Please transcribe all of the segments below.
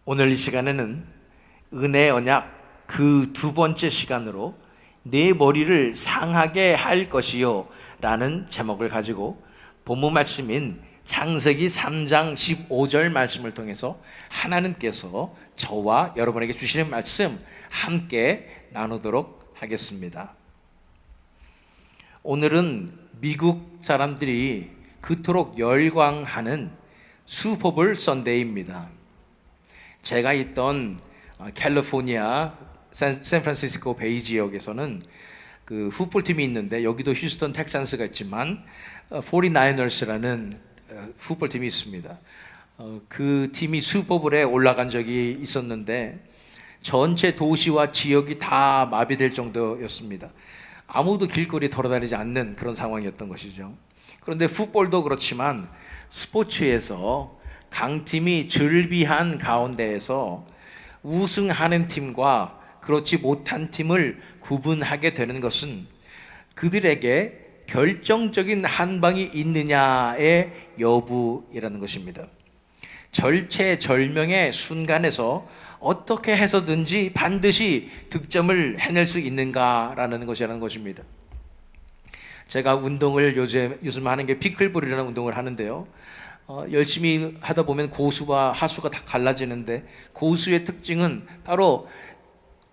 오늘 이 시간에는 은혜 언약 그 두 번째 시간으로 내 머리를 상하게 할 것이요 라는 제목을 가지고 본문 말씀인 창세기 3장 15절 말씀을 통해서 하나님께서 저와 여러분에게 주시는 말씀 함께 나누도록 하겠습니다. 오늘은 미국 사람들이 그토록 열광하는 슈퍼볼 선데이입니다. 제가 있던 캘리포니아 샌프란시스코 베이 지역에서는 그 풋볼팀이 있는데, 여기도 휴스턴 텍산스가 있지만 49ers라는 풋볼팀이 있습니다. 그 팀이 슈퍼볼에 올라간 적이 있었는데 전체 도시와 지역이 다 마비될 정도였습니다. 아무도 길거리에 돌아다니지 않는 그런 상황이었던 것이죠. 그런데 풋볼도 그렇지만 스포츠에서 강팀이 즐비한 가운데에서 우승하는 팀과 그렇지 못한 팀을 구분하게 되는 것은 그들에게 결정적인 한 방이 있느냐의 여부이라는 것입니다. 절체절명의 순간에서 어떻게 해서든지 반드시 득점을 해낼 수 있는가라는 것이라는 것입니다. 제가 운동을 요즘 하는 게 피클볼이라는 운동을 하는데요. 열심히 하다 보면 고수와 하수가 다 갈라지는데, 고수의 특징은 바로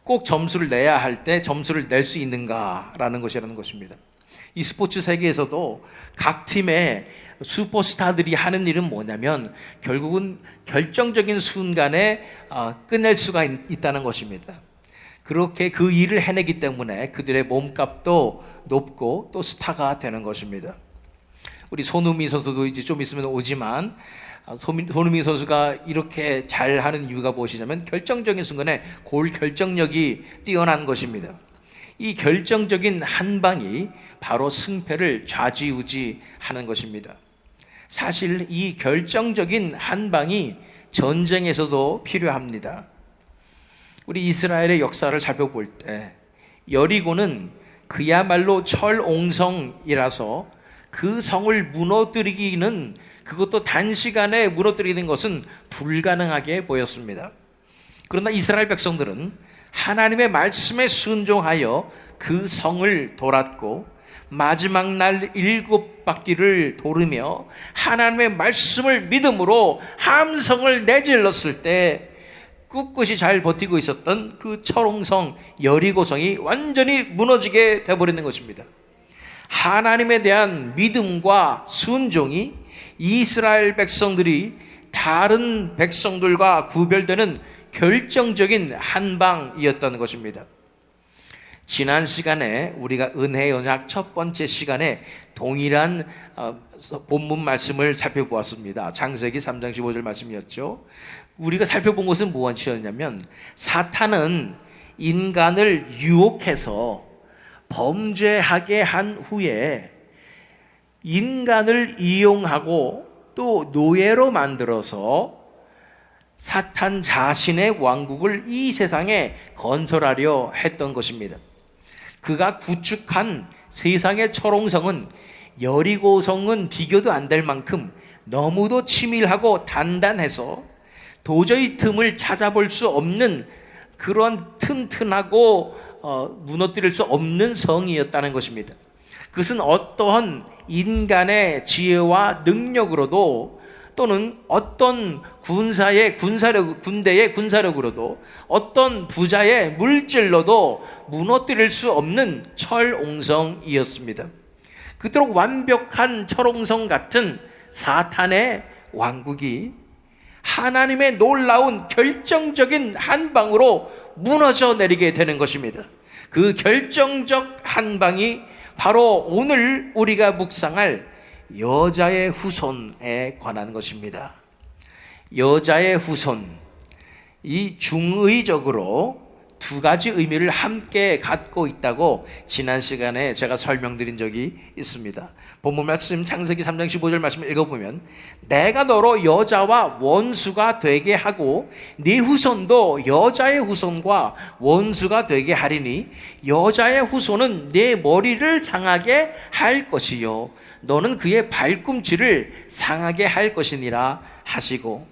꼭 점수를 내야 할 때 점수를 낼 수 있는가라는 것이라는 것입니다. 이 스포츠 세계에서도 각 팀의 슈퍼스타들이 하는 일은 뭐냐면 결국은 결정적인 순간에 끝낼 수가 있다는 것입니다. 그렇게 그 일을 해내기 때문에 그들의 몸값도 높고 또 스타가 되는 것입니다. 우리 손흥민 선수도 이제 좀 있으면 오지만, 손흥민 선수가 이렇게 잘하는 이유가 무엇이냐면 결정적인 순간에 골 결정력이 뛰어난 것입니다. 이 결정적인 한 방이 바로 승패를 좌지우지하는 것입니다. 사실 이 결정적인 한 방이 전쟁에서도 필요합니다. 우리 이스라엘의 역사를 살펴볼 때 여리고는 그야말로 철옹성이라서 그 성을 무너뜨리기는, 그것도 단시간에 무너뜨리는 것은 불가능하게 보였습니다. 그러나 이스라엘 백성들은 하나님의 말씀에 순종하여 그 성을 돌았고, 마지막 날 7바퀴를 돌으며 하나님의 말씀을 믿음으로 함성을 내질렀을 때 꿋꿋이 잘 버티고 있었던 그 철옹성 여리고성이 완전히 무너지게 되어버리는 것입니다. 하나님에 대한 믿음과 순종이 이스라엘 백성들이 다른 백성들과 구별되는 결정적인 한 방이었다는 것입니다. 지난 시간에 우리가 은혜 언약 첫 번째 시간에 동일한 본문 말씀을 살펴보았습니다. 창세기 3장 15절 말씀이었죠. 우리가 살펴본 것은 무엇이었냐면, 사탄은 인간을 유혹해서 범죄하게 한 후에 인간을 이용하고 또 노예로 만들어서 사탄 자신의 왕국을 이 세상에 건설하려 했던 것입니다. 그가 구축한 세상의 철옹성은, 여리고성은 비교도 안 될 만큼 너무도 치밀하고 단단해서 도저히 틈을 찾아볼 수 없는 그런 튼튼하고 무너뜨릴 수 없는 성이었다는 것입니다. 그것은 어떠한 인간의 지혜와 능력으로도, 또는 어떤 군대의 군사력으로도, 어떤 부자의 물질로도 무너뜨릴 수 없는 철옹성이었습니다. 그토록 완벽한 철옹성 같은 사탄의 왕국이 하나님의 놀라운 결정적인 한 방으로 무너져 내리게 되는 것입니다. 그 결정적 한 방이 바로 오늘 우리가 묵상할 여자의 후손에 관한 것입니다. 여자의 후손, 이 중의적으로 두 가지 의미를 함께 갖고 있다고 지난 시간에 제가 설명드린 적이 있습니다. 본문 말씀 창세기 3장 15절 말씀을 읽어보면, 내가 너로 여자와 원수가 되게 하고 네 후손도 여자의 후손과 원수가 되게 하리니 여자의 후손은 네 머리를 상하게 할 것이요 너는 그의 발꿈치를 상하게 할 것이니라 하시고,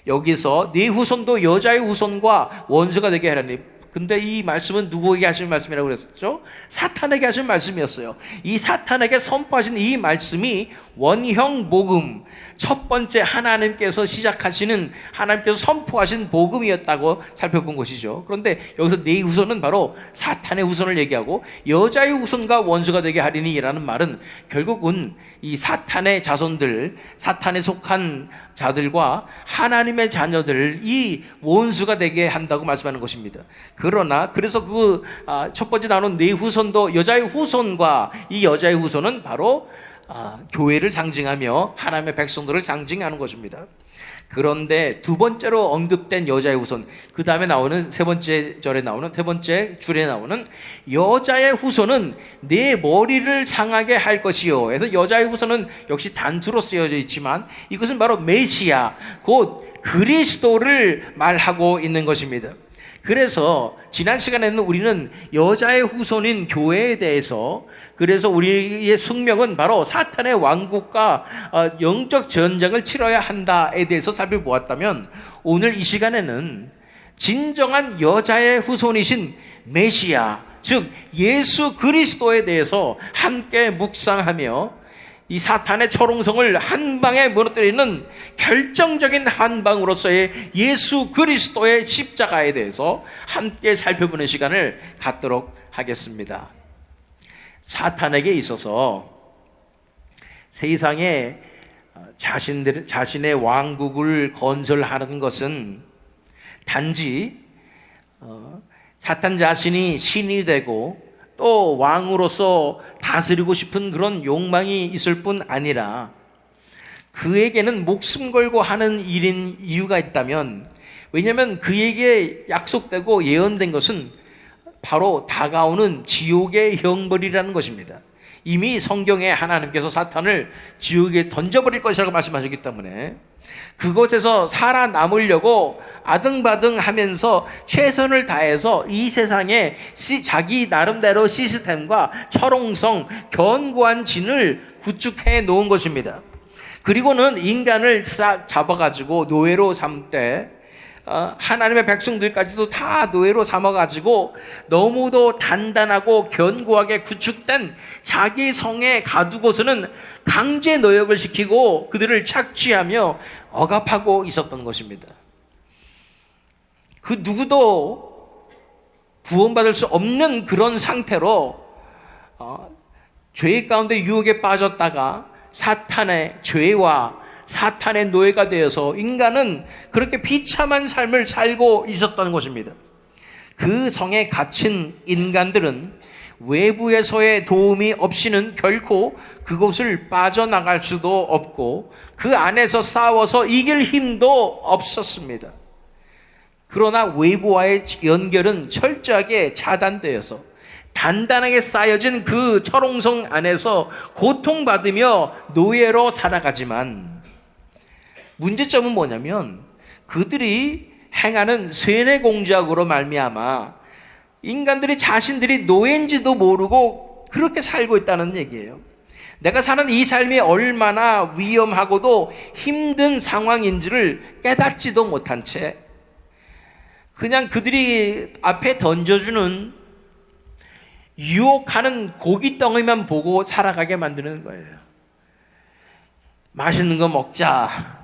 여기서 네 후손도 여자의 후손과 원수가 되게 하라니. 근데 이 말씀은 누구에게 하신 말씀이라고 그랬었죠? 사탄에게 하신 말씀이었어요. 이 사탄에게 선포하신 이 말씀이 원형 복음, 첫 번째 하나님께서 시작하시는, 하나님께서 선포하신 복음이었다고 살펴본 것이죠. 그런데 여기서 네 후손은 바로 사탄의 후손을 얘기하고 여자의 후손과 원수가 되게 하리니 라는 말은 결국은 이 사탄의 자손들, 사탄에 속한 자들과 하나님의 자녀들, 이 원수가 되게 한다고 말씀하는 것입니다. 그러나 그래서 그 첫 번째 나눈 네 후손도 여자의 후손과 이 여자의 후손은 바로 교회를 상징하며 하나님의 백성들을 상징하는 것입니다. 그런데 두 번째로 언급된 여자의 후손, 그 다음에 나오는 세 번째 절에 나오는, 세 번째 줄에 나오는 여자의 후손은 내 머리를 상하게 할 것이요. 그래서 여자의 후손은 역시 단수로 쓰여져 있지만 이것은 바로 메시아, 곧 그리스도를 말하고 있는 것입니다. 그래서 지난 시간에는 우리는 여자의 후손인 교회에 대해서, 그래서 우리의 숙명은 바로 사탄의 왕국과 영적 전쟁을 치러야 한다에 대해서 살펴보았다면, 오늘 이 시간에는 진정한 여자의 후손이신 메시아, 즉 예수 그리스도에 대해서 함께 묵상하며 이 사탄의 철옹성을 한 방에 무너뜨리는 결정적인 한 방으로서의 예수 그리스도의 십자가에 대해서 함께 살펴보는 시간을 갖도록 하겠습니다. 사탄에게 있어서 세상에 자신의 왕국을 건설하는 것은 단지 사탄 자신이 신이 되고 또 왕으로서 다스리고 싶은 그런 욕망이 있을 뿐 아니라, 그에게는 목숨 걸고 하는 일인 이유가 있다면, 왜냐하면 그에게 약속되고 예언된 것은 바로 다가오는 지옥의 형벌이라는 것입니다. 이미 성경에 하나님께서 사탄을 지옥에 던져버릴 것이라고 말씀하셨기 때문에 그곳에서 살아남으려고 아등바등 하면서 최선을 다해서 이 세상에 자기 나름대로 시스템과 철옹성, 견고한 진을 구축해 놓은 것입니다. 그리고는 인간을 싹 잡아가지고 노예로 삼되 하나님의 백성들까지도 다 노예로 삼아가지고 너무도 단단하고 견고하게 구축된 자기 성에 가두고서는 강제 노역을 시키고 그들을 착취하며 억압하고 있었던 것입니다. 그 누구도 구원받을 수 없는 그런 상태로 죄 가운데 유혹에 빠졌다가 사탄의 죄와 사탄의 노예가 되어서 인간은 그렇게 비참한 삶을 살고 있었던 것입니다. 그 성에 갇힌 인간들은 외부에서의 도움이 없이는 결코 그곳을 빠져나갈 수도 없고 그 안에서 싸워서 이길 힘도 없었습니다. 그러나 외부와의 연결은 철저하게 차단되어서 단단하게 쌓여진 그 철옹성 안에서 고통받으며 노예로 살아가지만, 문제점은 뭐냐면 그들이 행하는 쇠뇌 공작으로 말미암아 인간들이 자신들이 노예인지도 모르고 그렇게 살고 있다는 얘기예요. 내가 사는 이 삶이 얼마나 위험하고도 힘든 상황인지를 깨닫지도 못한 채 그냥 그들이 앞에 던져주는 유혹하는 고기 덩어리만 보고 살아가게 만드는 거예요. 맛있는 거 먹자,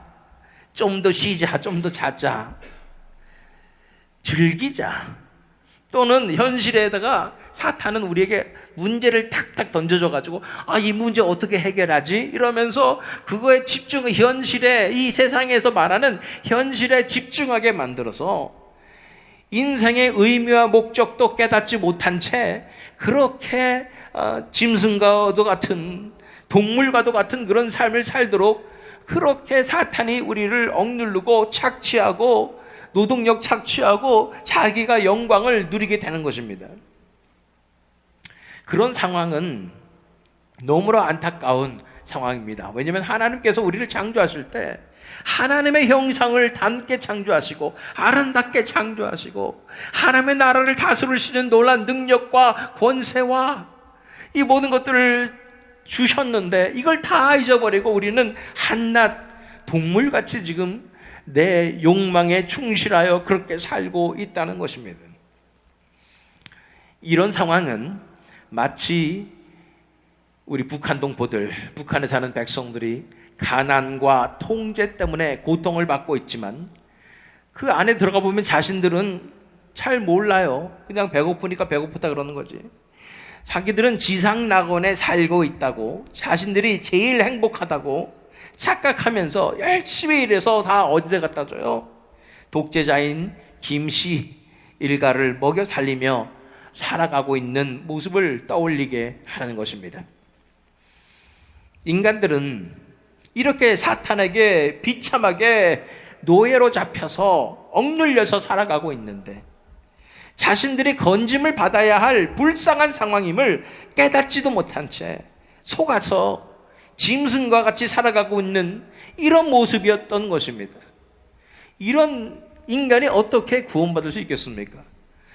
좀 더 쉬자, 좀 더 자자, 즐기자. 또는 현실에다가 사탄은 우리에게 문제를 탁탁 던져줘가지고 이 문제 어떻게 해결하지? 이러면서 그거에 현실에, 이 세상에서 말하는 현실에 집중하게 만들어서 인생의 의미와 목적도 깨닫지 못한 채 그렇게 짐승과도 같은, 동물과도 같은 그런 삶을 살도록 그렇게 사탄이 우리를 억누르고 착취하고 노동력 착취하고 자기가 영광을 누리게 되는 것입니다. 그런 상황은 너무나 안타까운 상황입니다. 왜냐하면 하나님께서 우리를 창조하실 때 하나님의 형상을 닮게 창조하시고 아름답게 창조하시고 하나님의 나라를 다스리시는 놀라운 능력과 권세와 이 모든 것들을 주셨는데 이걸 다 잊어버리고 우리는 한낱 동물같이 지금 내 욕망에 충실하여 그렇게 살고 있다는 것입니다. 이런 상황은 마치 우리 북한 동포들, 북한에 사는 백성들이 가난과 통제 때문에 고통을 받고 있지만 그 안에 들어가 보면 자신들은 잘 몰라요. 그냥 배고프니까 배고프다 그러는 거지. 자기들은 지상낙원에 살고 있다고, 자신들이 제일 행복하다고 착각하면서 열심히 일해서 다 어디에 갖다 줘요? 독재자인 김씨 일가를 먹여 살리며 살아가고 있는 모습을 떠올리게 하는 것입니다. 인간들은 이렇게 사탄에게 비참하게 노예로 잡혀서 억눌려서 살아가고 있는데 자신들이 건짐을 받아야 할 불쌍한 상황임을 깨닫지도 못한 채 속아서 짐승과 같이 살아가고 있는 이런 모습이었던 것입니다. 이런 인간이 어떻게 구원받을 수 있겠습니까?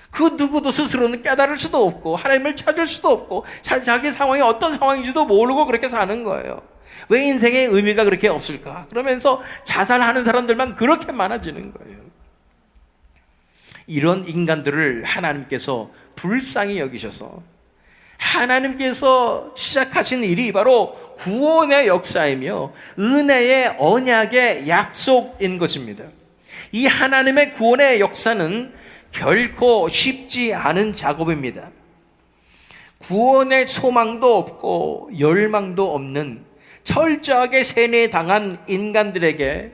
그 누구도 스스로는 깨달을 수도 없고 하나님을 찾을 수도 없고 자기 상황이 어떤 상황인지도 모르고 그렇게 사는 거예요. 왜 인생의 의미가 그렇게 없을까? 그러면서 자살하는 사람들만 그렇게 많아지는 거예요. 이런 인간들을 하나님께서 불쌍히 여기셔서 하나님께서 시작하신 일이 바로 구원의 역사이며 은혜의 언약의 약속인 것입니다. 이 하나님의 구원의 역사는 결코 쉽지 않은 작업입니다. 구원의 소망도 없고 열망도 없는 철저하게 세뇌당한 인간들에게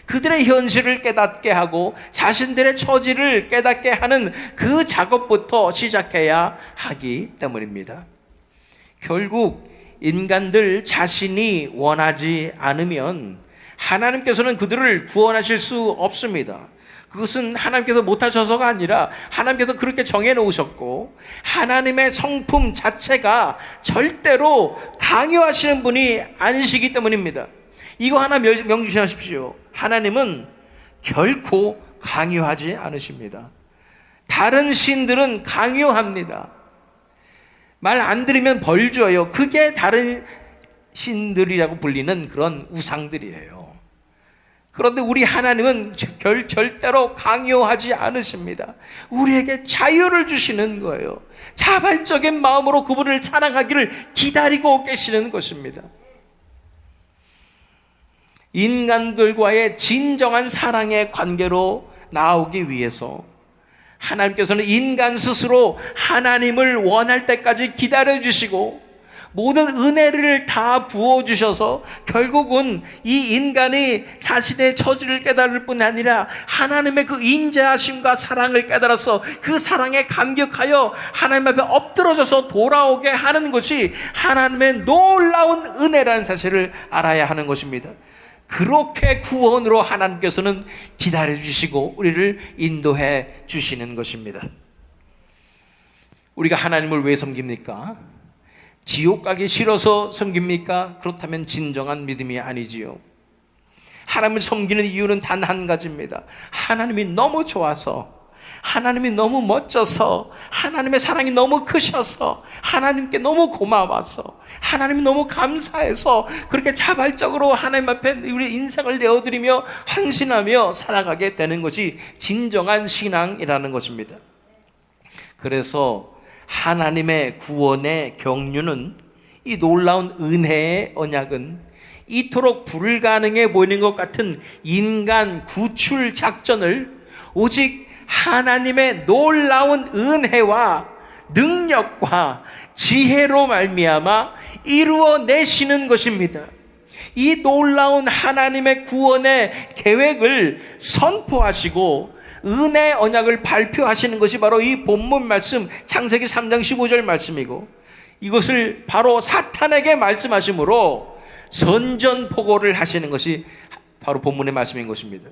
그들의 현실을 깨닫게 하고 자신들의 처지를 깨닫게 하는 그 작업부터 시작해야 하기 때문입니다. 결국 인간들 자신이 원하지 않으면 하나님께서는 그들을 구원하실 수 없습니다. 그것은 하나님께서 못하셔서가 아니라 하나님께서 그렇게 정해놓으셨고 하나님의 성품 자체가 절대로 강요하시는 분이 아니시기 때문입니다. 이거 하나 명심하십시오. 하나님은 결코 강요하지 않으십니다. 다른 신들은 강요합니다. 말 안 들으면 벌 줘요. 그게 다른 신들이라고 불리는 그런 우상들이에요. 그런데 우리 하나님은 절대로 강요하지 않으십니다. 우리에게 자유를 주시는 거예요. 자발적인 마음으로 그분을 사랑하기를 기다리고 계시는 것입니다. 인간들과의 진정한 사랑의 관계로 나오기 위해서 하나님께서는 인간 스스로 하나님을 원할 때까지 기다려주시고 모든 은혜를 다 부어주셔서 결국은 이 인간이 자신의 처지를 깨달을 뿐 아니라 하나님의 그 인자하심과 사랑을 깨달아서 그 사랑에 감격하여 하나님 앞에 엎드러져서 돌아오게 하는 것이 하나님의 놀라운 은혜라는 사실을 알아야 하는 것입니다. 그렇게 구원으로 하나님께서는 기다려주시고 우리를 인도해 주시는 것입니다. 우리가 하나님을 왜 섬깁니까? 지옥 가기 싫어서 섬깁니까? 그렇다면 진정한 믿음이 아니지요. 하나님을 섬기는 이유는 단 한 가지입니다. 하나님이 너무 좋아서, 하나님이 너무 멋져서, 하나님의 사랑이 너무 크셔서, 하나님께 너무 고마워서, 하나님이 너무 감사해서 그렇게 자발적으로 하나님 앞에 우리 인생을 내어드리며 헌신하며 살아가게 되는 것이 진정한 신앙이라는 것입니다. 그래서 하나님의 구원의 경륜은, 이 놀라운 은혜의 언약은 이토록 불가능해 보이는 것 같은 인간 구출 작전을 오직 하나님의 놀라운 은혜와 능력과 지혜로 말미암아 이루어내시는 것입니다. 이 놀라운 하나님의 구원의 계획을 선포하시고 은혜의 언약을 발표하시는 것이 바로 이 본문 말씀 창세기 3장 15절 말씀이고, 이것을 바로 사탄에게 말씀하심으로 선전포고를 하시는 것이 바로 본문의 말씀인 것입니다.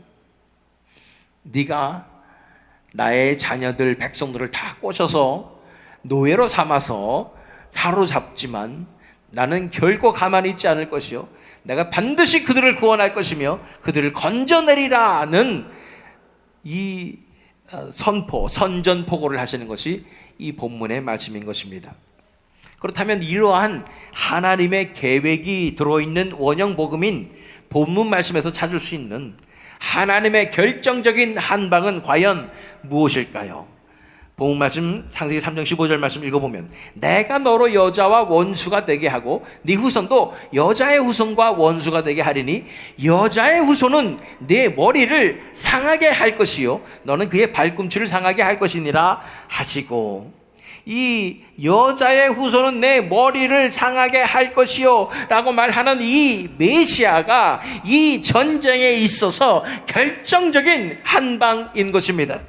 네가 나의 자녀들 백성들을 다 꼬셔서 노예로 삼아서 사로잡지만 나는 결코 가만히 있지 않을 것이요 내가 반드시 그들을 구원할 것이며 그들을 건져내리라는 이 선전포고를 하시는 것이 이 본문의 말씀인 것입니다. 그렇다면 이러한 하나님의 계획이 들어있는 원형 복음인 본문 말씀에서 찾을 수 있는 하나님의 결정적인 한방은 과연 무엇일까요? 본문 말씀 창세기 3장 15절 말씀 읽어보면 내가 너로 여자와 원수가 되게 하고 네 후손도 여자의 후손과 원수가 되게 하리니 여자의 후손은 네 머리를 상하게 할 것이요 너는 그의 발꿈치를 상하게 할 것이니라 하시고, 이 여자의 후손은 내 머리를 상하게 할 것이요 라고 말하는 이 메시아가 이 전쟁에 있어서 결정적인 한방인 것입니다.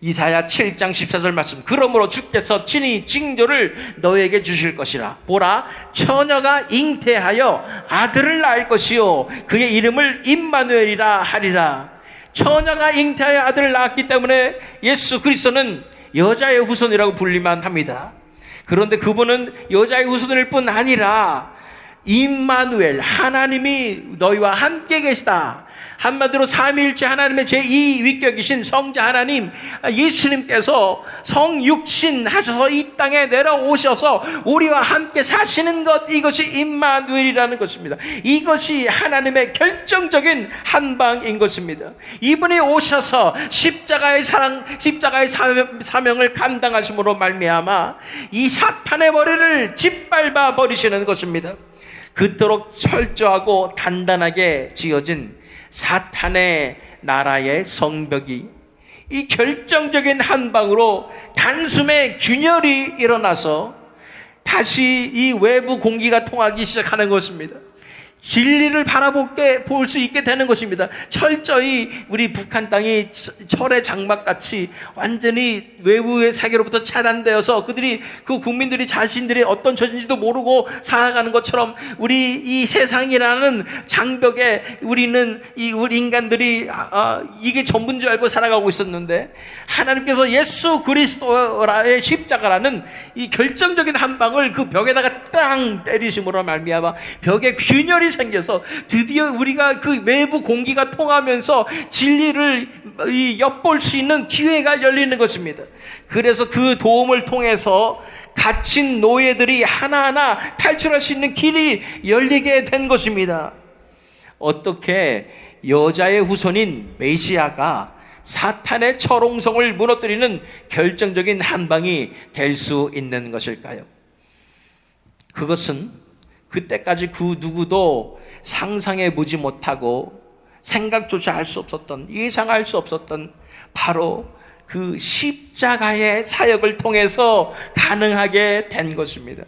이사야 7장 14절 말씀, 그러므로 주께서 친히 징조를 너에게 주실 것이라. 보라, 처녀가 잉태하여 아들을 낳을 것이요 그의 이름을 임마누엘이라 하리라. 처녀가 잉태하여 아들을 낳았기 때문에 예수 그리스도는 여자의 후손이라고 불리만 합니다. 그런데 그분은 여자의 후손일 뿐 아니라 임마누엘, 하나님이 너희와 함께 계시다. 한마디로 삼위일체 하나님의 제2위격이신 성자 하나님 예수님께서 성육신 하셔서 이 땅에 내려오셔서 우리와 함께 사시는 것, 이것이 임마누엘이라는 것입니다. 이것이 하나님의 결정적인 한방인 것입니다. 이분이 오셔서 십자가의 사랑, 십자가의 사명을 감당하심으로 말미암아 이 사탄의 머리를 짓밟아 버리시는 것입니다. 그토록 철저하고 단단하게 지어진 사탄의 나라의 성벽이 이 결정적인 한방으로 단숨에 균열이 일어나서 다시 이 외부 공기가 통하기 시작하는 것입니다. 진리를 바라볼 수 있게 되는 것입니다. 철저히 우리 북한 땅이 철의 장막같이 완전히 외부의 세계로부터 차단되어서 그들이, 그 국민들이 자신들이 어떤 처지인지도 모르고 살아가는 것처럼 우리 이 세상이라는 장벽에 우리 인간들이 이게 전부인 줄 알고 살아가고 있었는데, 하나님께서 예수 그리스도의 십자가라는 이 결정적인 한 방을 그 벽에다가 땅 때리심으로 말미암아 벽에 균열이 생겨서 드디어 우리가 그 외부 공기가 통하면서 진리를 엿볼 수 있는 기회가 열리는 것입니다. 그래서 그 도움을 통해서 갇힌 노예들이 하나하나 탈출할 수 있는 길이 열리게 된 것입니다. 어떻게 여자의 후손인 메시아가 사탄의 철옹성을 무너뜨리는 결정적인 한방이 될 수 있는 것일까요? 그것은 그때까지 그 누구도 상상해 보지 못하고 생각조차 할 수 없었던, 예상할 수 없었던 바로 그 십자가의 사역을 통해서 가능하게 된 것입니다.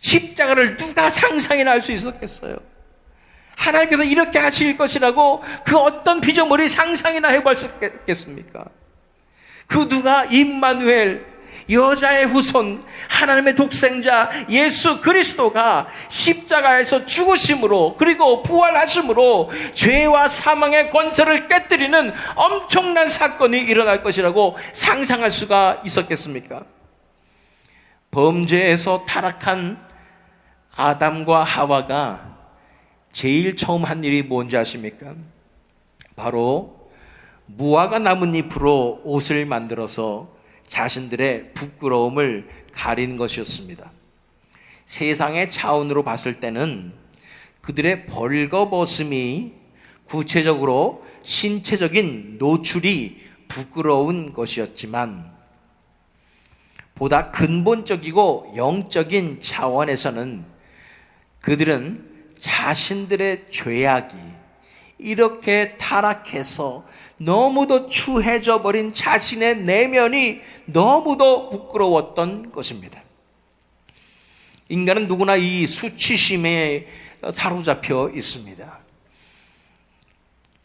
십자가를 누가 상상이나 할 수 있었겠어요? 하나님께서 이렇게 하실 것이라고 그 어떤 피조물이 상상이나 해봤겠습니까? 그 누가 임마누엘, 여자의 후손, 하나님의 독생자 예수 그리스도가 십자가에서 죽으심으로 그리고 부활하심으로 죄와 사망의 권세를 깨뜨리는 엄청난 사건이 일어날 것이라고 상상할 수가 있었겠습니까? 범죄에서 타락한 아담과 하와가 제일 처음 한 일이 뭔지 아십니까? 바로 무화과 나뭇잎으로 옷을 만들어서 자신들의 부끄러움을 가린 것이었습니다. 세상의 차원으로 봤을 때는 그들의 벌거벗음이 구체적으로 신체적인 노출이 부끄러운 것이었지만, 보다 근본적이고 영적인 차원에서는 그들은 자신들의 죄악이 이렇게 타락해서 너무도 추해져 버린 자신의 내면이 너무도 부끄러웠던 것입니다. 인간은 누구나 이 수치심에 사로잡혀 있습니다.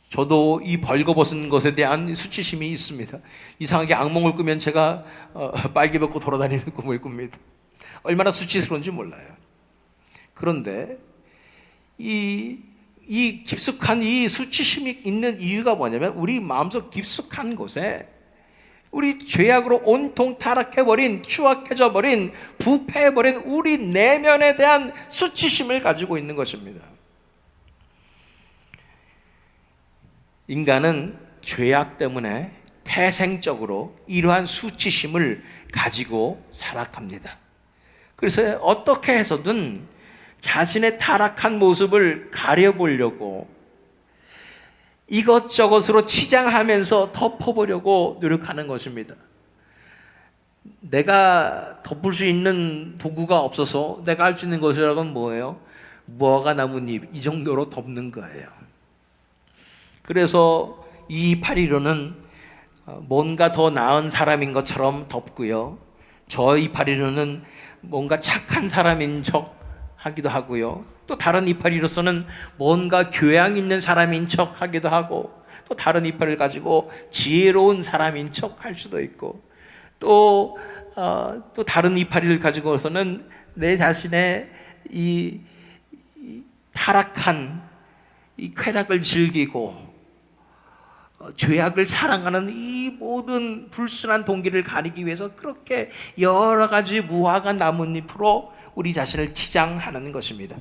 저도 이 벌거벗은 것에 대한 수치심이 있습니다. 이상하게 악몽을 꾸면 제가 빨개 벗고 돌아다니는 꿈을 꿉니다. 얼마나 수치스러운지 몰라요. 그런데 이 깊숙한 이 수치심이 있는 이유가 뭐냐면, 우리 마음속 깊숙한 곳에 우리 죄악으로 온통 타락해버린, 추악해져버린, 부패해버린 우리 내면에 대한 수치심을 가지고 있는 것입니다. 인간은 죄악 때문에 태생적으로 이러한 수치심을 가지고 살아갑니다. 그래서 어떻게 해서든 자신의 타락한 모습을 가려보려고 이것저것으로 치장하면서 덮어보려고 노력하는 것입니다. 내가 덮을 수 있는 도구가 없어서 내가 할 수 있는 것이라고는 뭐예요? 무화과 나뭇잎 이 정도로 덮는 거예요. 그래서 이 파리로는 뭔가 더 나은 사람인 것처럼 덮고요, 저 이파리로는 뭔가 착한 사람인 척 하기도 하고요, 또 다른 이파리로서는 뭔가 교양 있는 사람인 척 하기도 하고, 또 다른 이파리를 가지고 지혜로운 사람인 척 할 수도 있고, 또 다른 이파리를 가지고서는 내 자신의 이 타락한 이 쾌락을 즐기고 죄악을 사랑하는 이 모든 불순한 동기를 가리기 위해서 그렇게 여러 가지 무화과 나뭇잎으로 우리 자신을 치장하는 것입니다.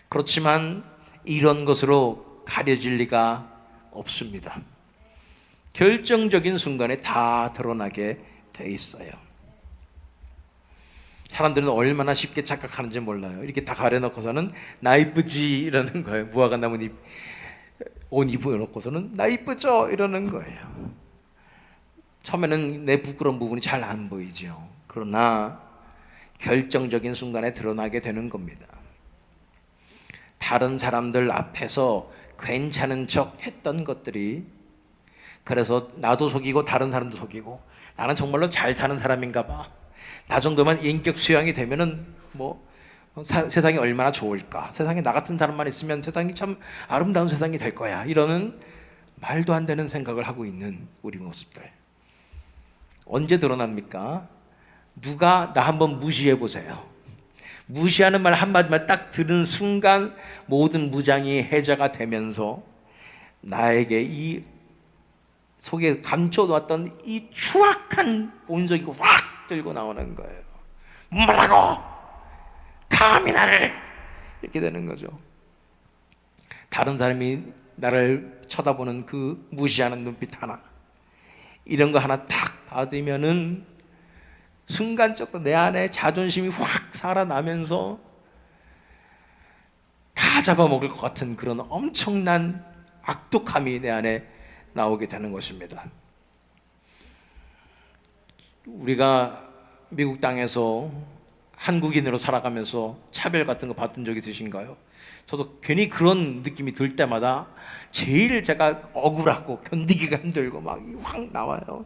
그렇지만 이런 것으로 가려질 리가 없습니다. 결정적인 순간에 다 드러나게 돼 있어요. 사람들은 얼마나 쉽게 착각하는지 몰라요. 이렇게 다 가려놓고서는 나 이쁘지 이러는 거예요. 무화과 나뭇잎 옷 입어놓고서는 나 이쁘죠 이러는 거예요. 처음에는 내 부끄러운 부분이 잘 안 보이죠. 그러나 결정적인 순간에 드러나게 되는 겁니다. 다른 사람들 앞에서 괜찮은 척 했던 것들이, 그래서 나도 속이고 다른 사람도 속이고 나는 정말로 잘 사는 사람인가 봐, 나 정도만 인격 수양이 되면은 세상이 얼마나 좋을까, 세상에 나 같은 사람만 있으면 세상이 참 아름다운 세상이 될 거야, 이러는 말도 안 되는 생각을 하고 있는 우리 모습들 언제 드러납니까? 누가 나 한번 무시해 보세요. 무시하는 말 한마디만 딱 들은 순간 모든 무장이 해제가 되면서 나에게 이 속에 감춰놓았던 이 추악한 본성이 확 들고 나오는 거예요. 뭐라고? 감히 나를! 이렇게 되는 거죠. 다른 사람이 나를 쳐다보는 그 무시하는 눈빛 하나, 이런 거 하나 딱 받으면은 순간적으로 내 안에 자존심이 확 살아나면서 다 잡아먹을 것 같은 그런 엄청난 악독함이 내 안에 나오게 되는 것입니다. 우리가 미국 땅에서 한국인으로 살아가면서 차별 같은 거 받은 적 있으신가요? 저도 괜히 그런 느낌이 들 때마다 제일 제가 억울하고 견디기가 힘들고 막 확 나와요.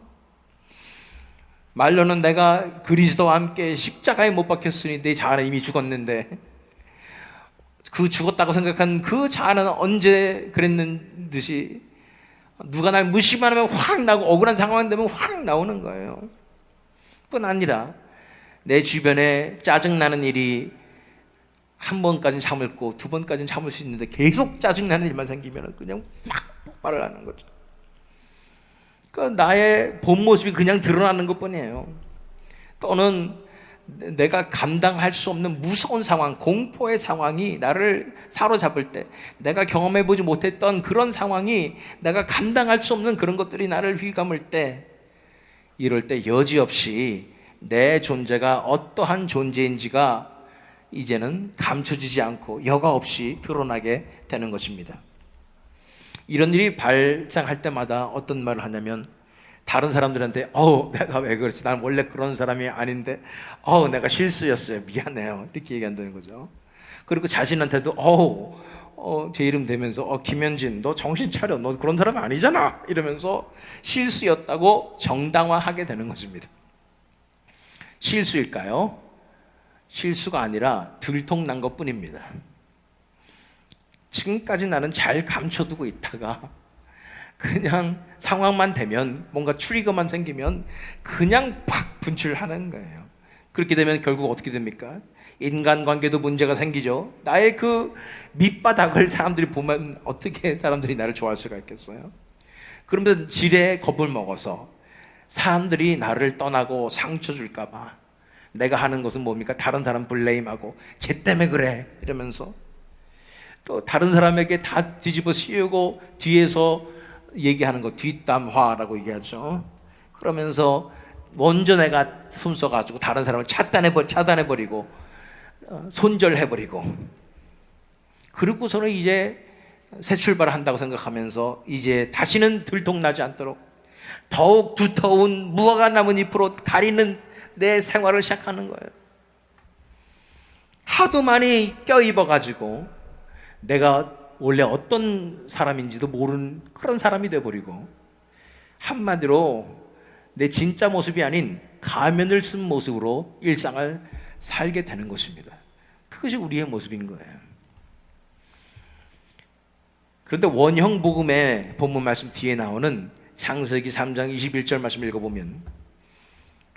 말로는 내가 그리스도와 함께 십자가에 못 박혔으니 내 자아는 이미 죽었는데, 그 죽었다고 생각한 그 자아는 언제 그랬는 듯이 누가 날 무시만 하면 확 나고, 억울한 상황이 되면 확 나오는 거예요. 뿐 아니라 내 주변에 짜증나는 일이 한 번까지는 참을고 두 번까지는 참을 수 있는데 계속 짜증나는 일만 생기면 그냥 확 폭발을 하는 거죠. 그러니까 나의 본 모습이 그냥 드러나는 것뿐이에요. 또는 내가 감당할 수 없는 무서운 상황, 공포의 상황이 나를 사로잡을 때, 내가 경험해보지 못했던 그런 상황이, 내가 감당할 수 없는 그런 것들이 나를 휘감을 때, 이럴 때 여지없이 내 존재가 어떠한 존재인지가 이제는 감춰지지 않고 여과 없이 드러나게 되는 것입니다. 이런 일이 발생할 때마다 어떤 말을 하냐면, 다른 사람들한테 내가 왜 그렇지, 난 원래 그런 사람이 아닌데 내가 실수였어요, 미안해요, 이렇게 얘기한다는 거죠. 그리고 자신한테도 제 이름 대면서 김현진 너 정신 차려, 너 그런 사람이 아니잖아, 이러면서 실수였다고 정당화하게 되는 것입니다. 실수일까요? 실수가 아니라 들통난 것뿐입니다. 지금까지 나는 잘 감춰두고 있다가 그냥 상황만 되면, 뭔가 트리거만 생기면 그냥 팍 분출하는 거예요. 그렇게 되면 결국 어떻게 됩니까? 인간관계도 문제가 생기죠. 나의 그 밑바닥을 사람들이 보면 어떻게 사람들이 나를 좋아할 수가 있겠어요? 그러면 지레 겁을 먹어서 사람들이 나를 떠나고 상처 줄까 봐 내가 하는 것은 뭡니까? 다른 사람 블레임하고 쟤 때문에 그래 이러면서 또 다른 사람에게 다 뒤집어 씌우고 뒤에서 얘기하는 거 뒷담화라고 얘기하죠. 그러면서 먼저 내가 숨서가지고 다른 사람을 차단해버리고 손절해버리고, 그러고서는 이제 새 출발을 한다고 생각하면서 이제 다시는 들통나지 않도록 더욱 두터운 무화과 나뭇잎으로 가리는 내 생활을 시작하는 거예요. 하도 많이 껴입어가지고 내가 원래 어떤 사람인지도 모르는 그런 사람이 돼버리고, 한마디로 내 진짜 모습이 아닌 가면을 쓴 모습으로 일상을 살게 되는 것입니다. 그것이 우리의 모습인 거예요. 그런데 원형 복음의 본문 말씀 뒤에 나오는 창세기 3장 21절 말씀 읽어보면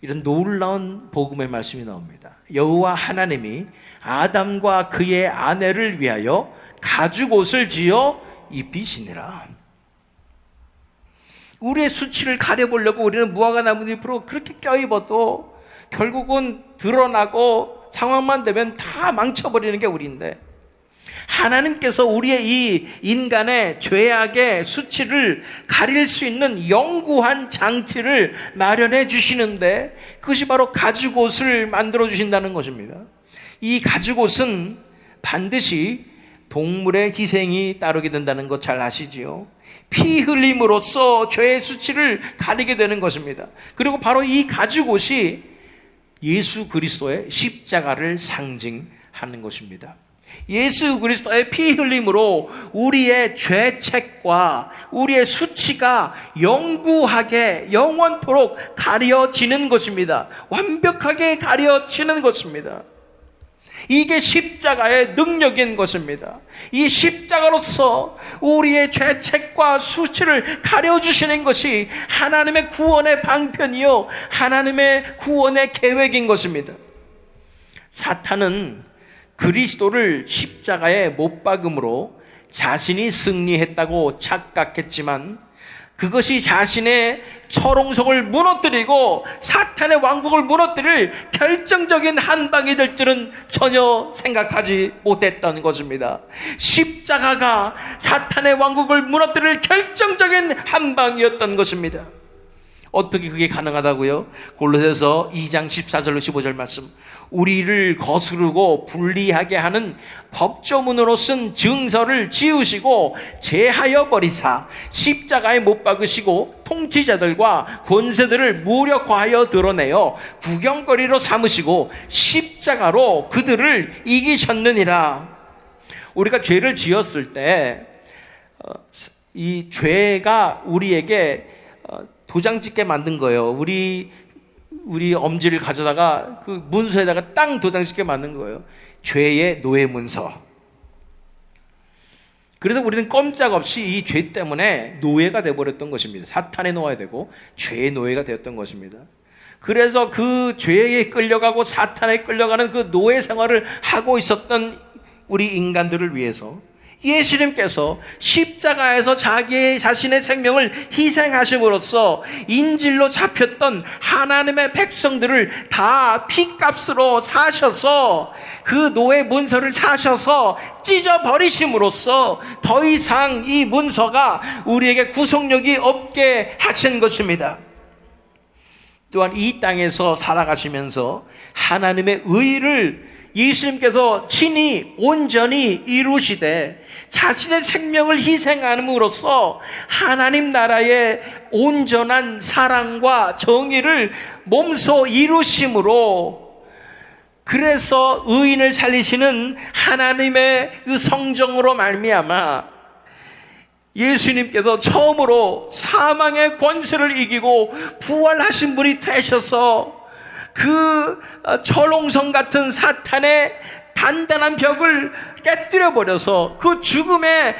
이런 놀라운 복음의 말씀이 나옵니다. 여호와 하나님이 아담과 그의 아내를 위하여 가죽옷을 지어 입히시니라. 우리의 수치를 가려보려고 우리는 무화과 나뭇잎으로 그렇게 껴입어도 결국은 드러나고 상황만 되면 다 망쳐버리는 게 우리인데, 하나님께서 우리의 이 인간의 죄악의 수치를 가릴 수 있는 영구한 장치를 마련해 주시는데, 그것이 바로 가죽옷을 만들어 주신다는 것입니다. 이 가죽옷은 반드시 동물의 희생이 따르게 된다는 것 잘 아시지요? 피 흘림으로써 죄의 수치를 가리게 되는 것입니다. 그리고 바로 이 가죽옷이 예수 그리스도의 십자가를 상징하는 것입니다. 예수 그리스도의 피 흘림으로 우리의 죄책과 우리의 수치가 영구하게 영원토록 가려지는 것입니다. 완벽하게 가려지는 것입니다. 이게 십자가의 능력인 것입니다. 이 십자가로서 우리의 죄책과 수치를 가려주시는 것이 하나님의 구원의 방편이요, 하나님의 구원의 계획인 것입니다. 사탄은 그리스도를 십자가에 못 박음으로 자신이 승리했다고 착각했지만, 그것이 자신의 철옹성을 무너뜨리고 사탄의 왕국을 무너뜨릴 결정적인 한 방이 될 줄은 전혀 생각하지 못했던 것입니다. 십자가가 사탄의 왕국을 무너뜨릴 결정적인 한 방이었던 것입니다. 어떻게 그게 가능하다고요? 골로새서 2장 14절로 15절 말씀. 우리를 거스르고 불리하게 하는 법조문으로 쓴 증서를 지우시고 제하여 버리사 십자가에 못 박으시고 통치자들과 권세들을 무력화하여 드러내어 구경거리로 삼으시고 십자가로 그들을 이기셨느니라. 우리가 죄를 지었을 때 이 죄가 우리에게 도장 찍게 만든 거예요. 우리 엄지를 가져다가 그 문서에다가 땅 도장 찍게 만든 거예요. 죄의 노예 문서. 그래서 우리는 꼼짝없이 이 죄 때문에 노예가 되어버렸던 것입니다. 사탄의 노예가 되고 죄의 노예가 되었던 것입니다. 그래서 그 죄에 끌려가고 사탄에 끌려가는 그 노예 생활을 하고 있었던 우리 인간들을 위해서 예수님께서 십자가에서 자신의 생명을 희생하심으로써 인질로 잡혔던 하나님의 백성들을 다 피값으로 사셔서 그 노예 문서를 사셔서 찢어버리심으로써 더 이상 이 문서가 우리에게 구속력이 없게 하신 것입니다. 또한 이 땅에서 살아가시면서 하나님의 의를 예수님께서 친히 온전히 이루시되 자신의 생명을 희생함으로써 하나님 나라의 온전한 사랑과 정의를 몸소 이루심으로, 그래서 의인을 살리시는 하나님의 그 성정으로 말미암아 예수님께서 처음으로 사망의 권세를 이기고 부활하신 분이 되셔서 그 철옹성 같은 사탄의 단단한 벽을 깨뜨려 버려서 그 죽음의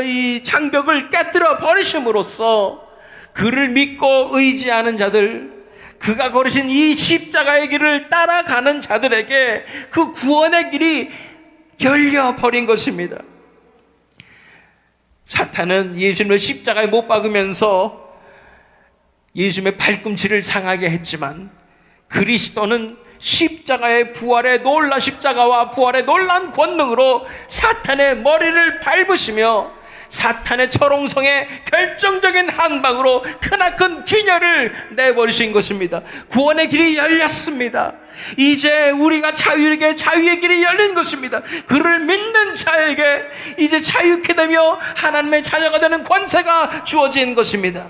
이 장벽을 깨뜨려 버리심으로써 그를 믿고 의지하는 자들, 그가 걸으신 이 십자가의 길을 따라가는 자들에게 그 구원의 길이 열려버린 것입니다. 사탄은 예수님을 십자가에 못 박으면서 예수님의 발꿈치를 상하게 했지만, 그리스도는 십자가의 부활의 십자가와 부활의 놀라운 권능으로 사탄의 머리를 밟으시며 사탄의 철옹성에 결정적인 한 방으로 크나큰 균열을 내버리신 것입니다. 구원의 길이 열렸습니다. 이제 우리가 자유의 길이 열린 것입니다. 그를 믿는 자에게 이제 자유케 되며 하나님의 자녀가 되는 권세가 주어진 것입니다.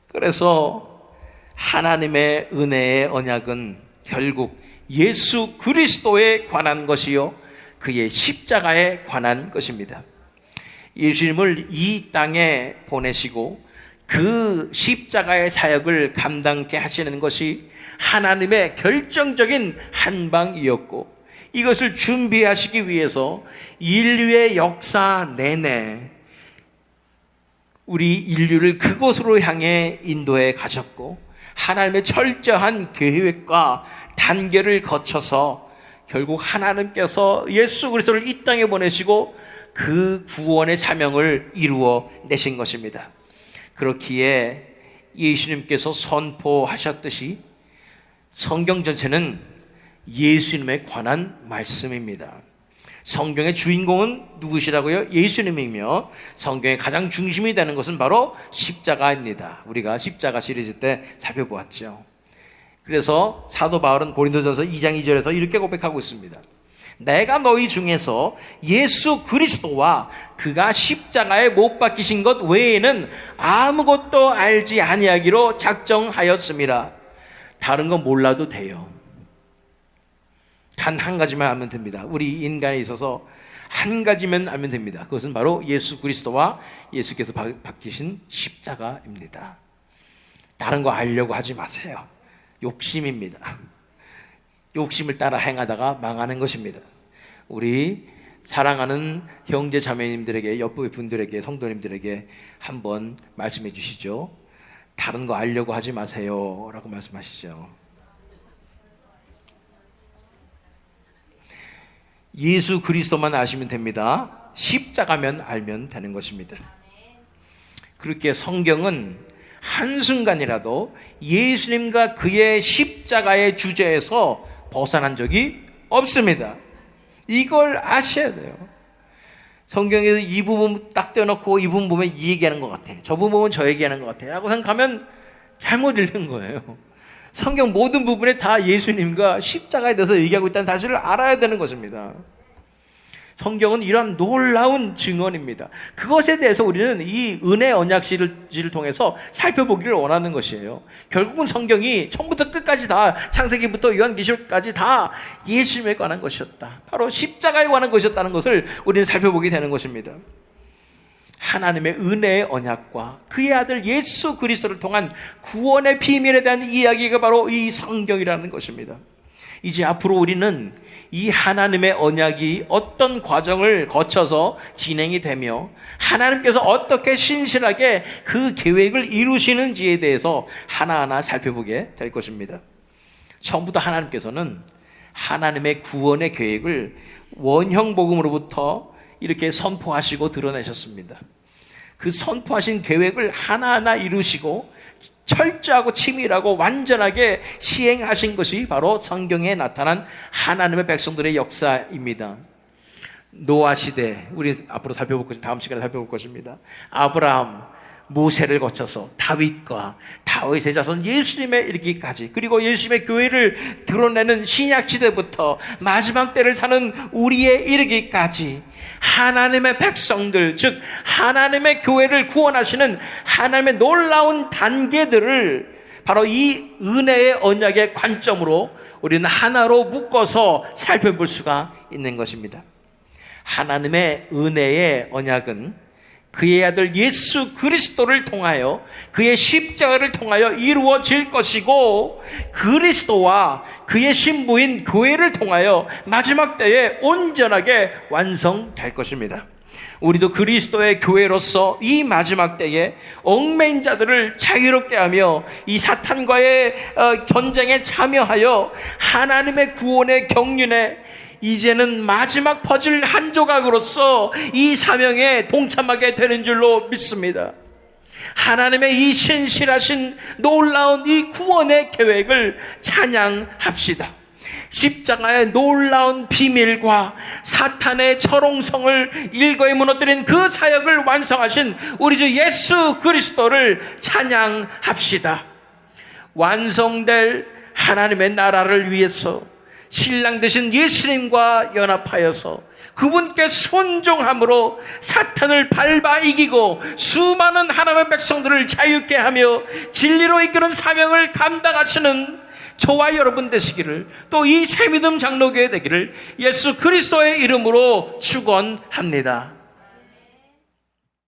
그래서 하나님의 은혜의 언약은 결국 예수 그리스도에 관한 것이요 그의 십자가에 관한 것입니다. 예수님을 이 땅에 보내시고 그 십자가의 사역을 감당케 하시는 것이 하나님의 결정적인 한방이었고, 이것을 준비하시기 위해서 인류의 역사 내내 우리 인류를 그곳으로 향해 인도해 가셨고, 하나님의 철저한 계획과 단계를 거쳐서 결국 하나님께서 예수 그리스도를 이 땅에 보내시고 그 구원의 사명을 이루어 내신 것입니다. 그렇기에 예수님께서 선포하셨듯이 성경 전체는 예수님에 관한 말씀입니다. 성경의 주인공은 누구시라고요? 예수님이며 성경의 가장 중심이 되는 것은 바로 십자가입니다. 우리가 십자가 시리즈 때 살펴보았죠. 그래서 사도 바울은 고린도전서 2장 2절에서 이렇게 고백하고 있습니다. 내가 너희 중에서 예수 그리스도와 그가 십자가에 못 박히신 것 외에는 아무것도 알지 아니하기로 작정하였습니다. 다른 건 몰라도 돼요. 단 한 가지만 알면 됩니다. 우리 인간에 있어서 한 가지만 알면 됩니다. 그것은 바로 예수 그리스도와 예수께서 박히신 십자가입니다. 다른 거 알려고 하지 마세요. 욕심입니다. 욕심을 따라 행하다가 망하는 것입니다. 우리 사랑하는 형제 자매님들에게, 옆에 분들에게, 성도님들에게 한번 말씀해 주시죠. 다른 거 알려고 하지 마세요 라고 말씀하시죠. 예수 그리스도만 아시면 됩니다. 십자가면 알면 되는 것입니다. 그렇게 성경은 한순간이라도 예수님과 그의 십자가의 주제에서 벗어난 적이 없습니다. 이걸 아셔야 돼요. 성경에서 이 부분 딱 떼어놓고 이 부분 보면 이 얘기하는 것 같아, 저 부분 보면 저 얘기하는 것 같아 라고 생각하면 잘못 읽는 거예요. 성경 모든 부분에 다 예수님과 십자가에 대해서 얘기하고 있다는 사실을 알아야 되는 것입니다. 성경은 이러한 놀라운 증언입니다. 그것에 대해서 우리는 이 은혜 언약시를 통해서 살펴보기를 원하는 것이에요. 결국은 성경이 처음부터 끝까지 다, 창세기부터 요한계시록까지 다 예수님에 관한 것이었다, 바로 십자가에 관한 것이었다는 것을 우리는 살펴보게 되는 것입니다. 하나님의 은혜의 언약과 그의 아들 예수 그리스도를 통한 구원의 비밀에 대한 이야기가 바로 이 성경이라는 것입니다. 이제 앞으로 우리는 이 하나님의 언약이 어떤 과정을 거쳐서 진행이 되며 하나님께서 어떻게 신실하게 그 계획을 이루시는지에 대해서 하나하나 살펴보게 될 것입니다. 처음부터 하나님께서는 하나님의 구원의 계획을 원형복음으로부터 이렇게 선포하시고 드러내셨습니다. 그 선포하신 계획을 하나하나 이루시고 철저하고 치밀하고 완전하게 시행하신 것이 바로 성경에 나타난 하나님의 백성들의 역사입니다. 노아 시대, 우리 앞으로 살펴볼 것, 다음 시간에 살펴볼 것입니다. 아브라함, 모세를 거쳐서 다윗과 다윗의 자손 예수님에 이르기까지, 그리고 예수님의 교회를 드러내는 신약 시대부터 마지막 때를 사는 우리에 이르기까지 하나님의 백성들, 즉 하나님의 교회를 구원하시는 하나님의 놀라운 단계들을 바로 이 은혜의 언약의 관점으로 우리는 하나로 묶어서 살펴볼 수가 있는 것입니다. 하나님의 은혜의 언약은 그의 아들 예수 그리스도를 통하여, 그의 십자가를 통하여 이루어질 것이고, 그리스도와 그의 신부인 교회를 통하여 마지막 때에 온전하게 완성될 것입니다. 우리도 그리스도의 교회로서 이 마지막 때에 얽매인 자들을 자유롭게 하며 이 사탄과의 전쟁에 참여하여 하나님의 구원의 경륜에 이제는 마지막 퍼즐 한 조각으로서 이 사명에 동참하게 되는 줄로 믿습니다. 하나님의 이 신실하신 놀라운 이 구원의 계획을 찬양합시다. 십자가의 놀라운 비밀과 사탄의 철옹성을 일거에 무너뜨린 그 사역을 완성하신 우리 주 예수 그리스도를 찬양합시다. 완성될 하나님의 나라를 위해서 신랑 되신 예수님과 연합하여서 그분께 순종함으로 사탄을 밟아 이기고 수많은 하나님의 백성들을 자유케 하며 진리로 이끄는 사명을 감당하시는 저와 여러분 되시기를, 또 이 새믿음 장로교회 되기를 예수 그리스도의 이름으로 축원합니다.